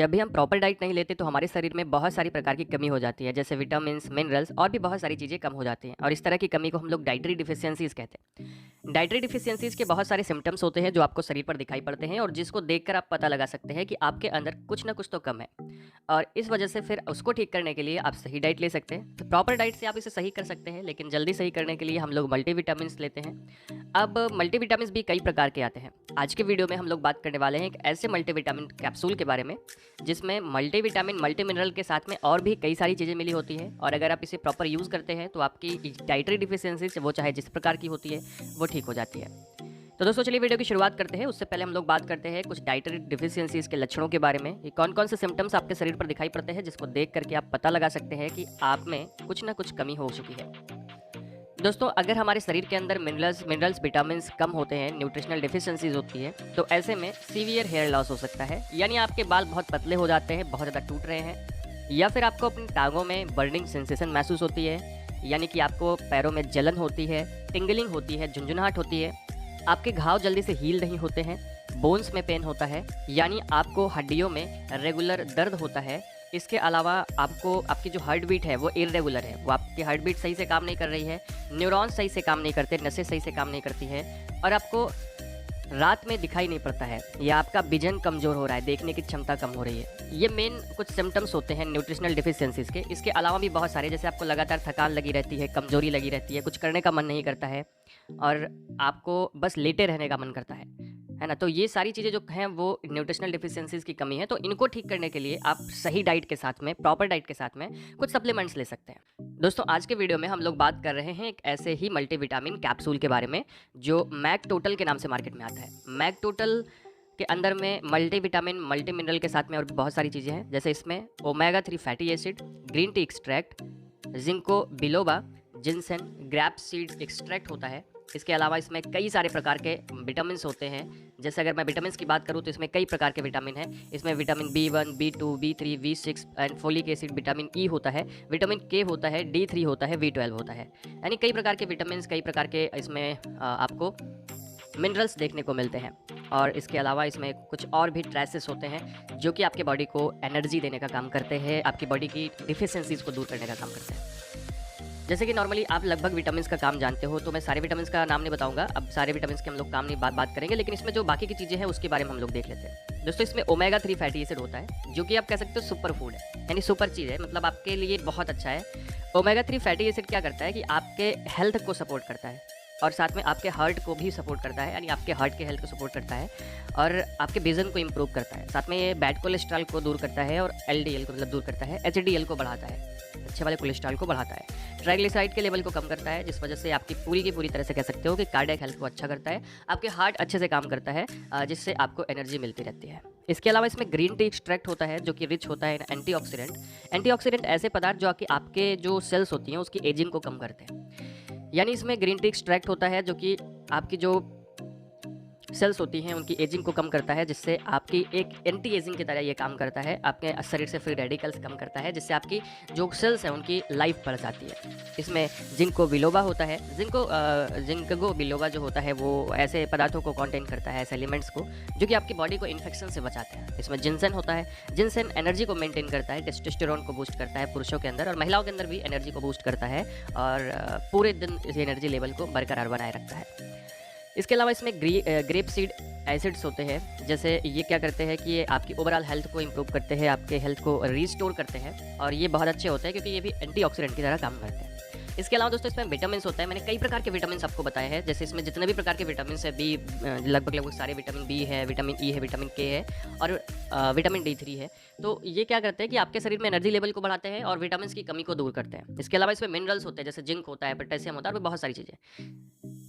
जब भी हम प्रॉपर डाइट नहीं लेते तो हमारे शरीर में बहुत सारी प्रकार की कमी हो जाती है, जैसे विटामिन्स, मिनरल्स और भी बहुत सारी चीज़ें कम हो जाती हैं और इस तरह की कमी को हम लोग डाइटरी डिफिशियंसीज कहते हैं। डाइटरी डिफिशियंसीज के बहुत सारे सिम्टम्स होते हैं जो आपको शरीर पर दिखाई पड़ते हैं और जिसको देखकर आप पता लगा सकते हैं कि आपके अंदर कुछ ना कुछ तो कम है और इस वजह से फिर उसको ठीक करने के लिए आप सही डाइट ले सकते हैं। तो प्रॉपर डाइट से आप इसे सही कर सकते हैं, लेकिन जल्दी सही करने के लिए हम लोग मल्टीविटामिन्स लेते हैं। अब मल्टीविटामिन्स भी कई प्रकार के आते हैं। आज के वीडियो में हम लोग बात करने वाले हैं एक ऐसे मल्टीविटामिन कैप्सूल के बारे में जिसमें मल्टीविटामिन, मल्टी मिनरल के साथ में और भी कई सारी चीज़ें मिली होती है और अगर आप इसे प्रॉपर यूज़ करते हैं तो आपकी डाइटरी डिफिशियंसीज वो चाहे जिस प्रकार की होती है वो ठीक हो जाती है। तो दोस्तों चलिए वीडियो की शुरुआत करते हैं। उससे पहले हम लोग बात करते हैं कुछ डाइटरी डिफिशियंसीज के लक्षणों के बारे में। ये कौन कौन से सिम्टम्स आपके शरीर पर दिखाई पड़ते हैं जिसको देख करके आप पता लगा सकते हैं कि आप में कुछ ना कुछ कमी हो चुकी है। दोस्तों अगर हमारे शरीर के अंदर मिनरल्स विटामिन्स कम होते हैं, न्यूट्रिशनल डिफिशियंसीज होती है, तो ऐसे में सीवियर हेयर लॉस हो सकता है। यानी आपके बाल बहुत पतले हो जाते हैं, बहुत ज़्यादा टूट रहे हैं, या फिर आपको अपनी टांगों में बर्निंग सेंसेशन महसूस होती है, यानी कि आपको पैरों में जलन होती है, टिंगलिंग होती है, झुंझुनाहट होती है, आपके घाव जल्दी से हील नहीं होते हैं, बोन्स में पेन होता है, यानी आपको हड्डियों में रेगुलर दर्द होता है। इसके अलावा आपको आपकी जो हार्ट बीट है वो इर्रेगुलर है, वो आपकी हार्ट बीट सही से काम नहीं कर रही है, न्यूरॉन्स सही से काम नहीं करते, नसें सही से काम नहीं करती है और आपको रात में दिखाई नहीं पड़ता है, या आपका विजन कमज़ोर हो रहा है, देखने की क्षमता कम हो रही है। ये मेन कुछ सिम्टम्स होते हैं न्यूट्रिशनल डिफिशियंसीज के। इसके अलावा भी बहुत सारे, जैसे आपको लगातार थकान लगी रहती है, कमज़ोरी लगी रहती है, कुछ करने का मन नहीं करता है और आपको बस लेटे रहने का मन करता है ना। तो ये सारी चीज़ें जो हैं वो न्यूट्रिशनल डिफिशियंसीज की कमी है। तो इनको ठीक करने के लिए आप सही डाइट के साथ में, प्रॉपर डाइट के साथ में कुछ सप्लीमेंट्स ले सकते हैं। दोस्तों आज के वीडियो में हम लोग बात कर रहे हैं एक ऐसे ही मल्टीविटामिन कैप्सूल के बारे में जो मैक टोटल के नाम से मार्केट में आता है। मैक टोटल के अंदर में मल्टीविटामिन, मल्टी मिनरल के साथ में और भी बहुत सारी चीज़ें हैं, जैसे इसमें omega 3 fatty acid, green tea extract, ginkgo biloba, ginseng, grape seed extract होता है। इसके अलावा इसमें कई सारे प्रकार के विटामिन होते हैं। जैसे अगर मैं विटामिन की बात करूँ तो इसमें कई प्रकार के विटामिन हैं। इसमें vitamin B1, B2, B3, B6 and folic acid, vitamin E होता है, विटामिन के होता है, D3 होता है, B12 होता है। यानी कई प्रकार के विटामिन, कई प्रकार के इसमें आपको मिनरल्स देखने को मिलते हैं। और इसके अलावा इसमें कुछ और भी ट्रेसेस होते हैं जो कि आपके बॉडी को एनर्जी देने का काम करते हैं, आपकी बॉडी की डिफिशियंसीज को दूर करने का काम करते हैं। जैसे कि नॉर्मली आप लगभग विटामिन्स का काम जानते हो, तो मैं सारे विटामिन्स का नाम नहीं बताऊंगा। अब सारे विटामिन्स के हम लोग काम नहीं बात करेंगे, लेकिन इसमें जो बाकी की चीज़ें हैं उसके बारे में हम लोग देख लेते हैं। दोस्तों इसमें ओमेगा 3 फैटी एसिड होता है जो कि आप कह सकते हो सुपर फूड है, यानी सुपर चीज़ है, मतलब आपके लिए बहुत अच्छा है। ओमेगा 3 फैटी एसिड क्या करता है कि आपके हेल्थ को सपोर्ट करता है और साथ में आपके हार्ट को भी सपोर्ट करता है, यानी आपके हार्ट के हेल्थ को सपोर्ट करता है और आपके विजन को इम्प्रूव करता है। साथ में ये बैड कोलेस्ट्रॉल को दूर करता है और LDL को मतलब दूर करता है, HDL को बढ़ाता है, अच्छे वाले कोलेस्ट्रॉल को बढ़ाता है, ट्राइग्लिसराइड के लेवल को कम करता है, जिस वजह से आपकी पूरी की पूरी तरह से कह सकते हो कि कार्डियक हेल्थ को अच्छा करता है, आपके हार्ट अच्छे से काम करता है, जिससे आपको एनर्जी मिलती रहती है। इसके अलावा इसमें ग्रीन टी एक्सट्रैक्ट होता है जो कि रिच होता है एंटीऑक्सीडेंट। एंटीऑक्सीडेंट ऐसे पदार्थ जो कि आपके जो सेल्स होती हैं उसकी एजिंग को कम करते हैं। यानी इसमें ग्रीन टी एक्सट्रैक्ट होता है जो कि आपकी जो सेल्स होती हैं उनकी एजिंग को कम करता है, जिससे आपकी एक एंटी एजिंग की तरह ये काम करता है, आपके शरीर से फ्री रेडिकल्स कम करता है, जिससे आपकी जो सेल्स हैं उनकी लाइफ बढ़ जाती है। इसमें जिंको बिलोबा होता है। जिंको बिलोबा जो होता है वो ऐसे पदार्थों को कंटेन करता है, ऐसे एलिमेंट्स को जो कि आपकी बॉडी को इन्फेक्शन से बचाते हैं। इसमें जिनसेन होता है। जिनसेन एनर्जी को मेंटेन करता है, टेस्टोस्टेरोन को बूस्ट करता है पुरुषों के अंदर, और महिलाओं के अंदर भी एनर्जी को बूस्ट करता है और पूरे दिन इस एनर्जी लेवल को बरकरार बनाए रखता है। इसके अलावा इसमें ग्रेप सीड एसिड्स होते हैं, जैसे ये क्या करते हैं कि ये आपकी ओवरऑल हेल्थ को इम्प्रूव करते हैं, आपके हेल्थ को रिस्टोर करते हैं और ये बहुत अच्छे होते हैं क्योंकि ये भी एंटीऑक्सीडेंट की तरह काम करते हैं। इसके अलावा दोस्तों इसमें विटामिन होता है। मैंने कई प्रकार के विटामिन आपको बताए हैं, जैसे इसमें जितने भी प्रकार के विटामिन है, लगभग सारे विटामिन B है, विटामिन E है, विटामिन K है और विटामिन D3 है। तो ये क्या करते हैं कि आपके शरीर में एनर्जी लेवल को बढ़ाते हैं और विटामिन की कमी को दूर करते हैं। इसके अलावा इसमें मिनरल्स होते हैं, जैसे जिंक होता है, पोटेशियम होता है और बहुत सारी चीज़ें।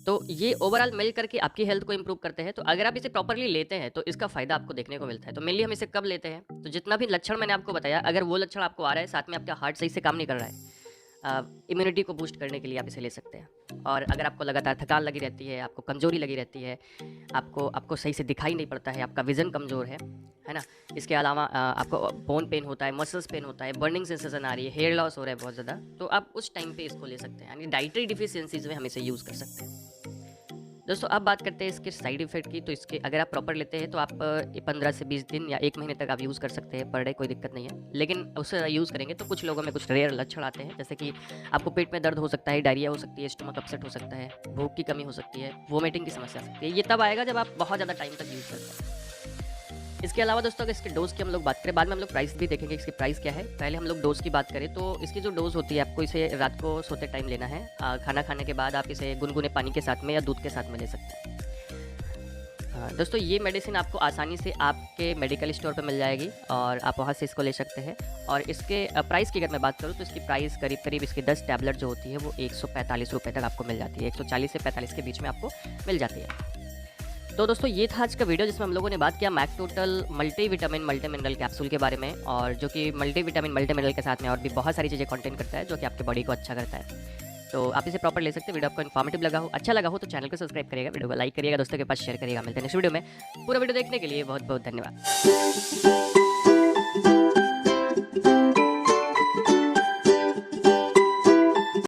तो ये ओवरऑल मिल करके आपकी हेल्थ को इंप्रूव करते हैं। तो अगर आप इसे प्रॉपर्ली लेते हैं तो इसका फायदा आपको देखने को मिलता है। तो मेनली हम इसे कब लेते हैं, तो जितना भी लक्षण मैंने आपको बताया, अगर वो लक्षण आपको आ रहा है, साथ में आपका हार्ट सही से काम नहीं कर रहा है, इम्यूनिटी को बूस्ट करने के लिए आप इसे ले सकते हैं। और अगर आपको लगातार थकान लगी रहती है, आपको कमजोरी लगी रहती है, आपको सही से दिखाई नहीं पड़ता है, आपका विजन कमज़ोर है ना, इसके अलावा आपको बोन पेन होता है, मसल्स पेन होता है, बर्निंग सेंसेशन आ रही है, हेयर लॉस हो रहा है बहुत ज़्यादा, तो आप उस टाइम पे इसको ले सकते हैं। यानी डाइटरी डिफिशियंसीज में हम इसे यूज़ कर सकते हैं। दोस्तों अब बात करते हैं इसके साइड इफ़ेक्ट की। तो इसके अगर आप प्रॉपर लेते हैं तो आप 15 से 20 दिन या 1 महीने तक आप यूज़ कर सकते हैं पर डे, कोई दिक्कत नहीं है। लेकिन उससे यूज़ करेंगे तो कुछ लोगों में कुछ रेयर लक्षण आते हैं, जैसे कि आपको पेट में दर्द हो सकता है, डायरिया हो सकती है, स्टमक अपसेट हो सकता है, भूख की कमी हो सकती है, वोमिटिंग की समस्या आ सकती है। ये तब आएगा जब आप बहुत ज़्यादा टाइम तक यूज़ करते हैं। इसके अलावा दोस्तों अगर इसके डोज़ की हम लोग बात करें, बाद में हम लोग प्राइस भी देखेंगे इसकी प्राइस क्या है। पहले हम लोग डोज़ की बात करें तो इसकी जो डोज़ होती है, आपको इसे रात को सोते टाइम लेना है। खाना खाने के बाद आप इसे गुनगुने पानी के साथ में या दूध के साथ में ले सकते हैं। दोस्तों ये मेडिसिन आपको आसानी से आपके मेडिकल स्टोर पे मिल जाएगी और आप वहाँ से इसको ले सकते हैं। और इसके प्राइस की अगर मैं बात करूँ तो इसकी प्राइस करीब इसकी 10 टैबलेट जो होती है वो 145 रुपये तक आपको मिल जाती है। 140 से 45 के बीच में आपको मिल जाती है। तो दोस्तों ये था आज का वीडियो जिसमें हम लोगों ने बात किया Mac total multi vitamin multi mineral capsule के बारे में, और जो कि मल्टी विटामिन मल्टी मिनरल के साथ में और भी बहुत सारी चीज़ें कंटेन करता है जो कि आपके बॉडी को अच्छा करता है। तो आप इसे प्रॉपर ले सकते हैं। वीडियो आपको इन्फॉर्मेटिव लगा हो, अच्छा लगा हो तो चैनल को सब्सक्राइब करिएगा, वीडियो को लाइक करिएगा, दोस्तों के पास शेयर करिएगा। मिलते हैं नेक्स्ट वीडियो में। पूरा वीडियो देखने के लिए बहुत बहुत धन्यवाद।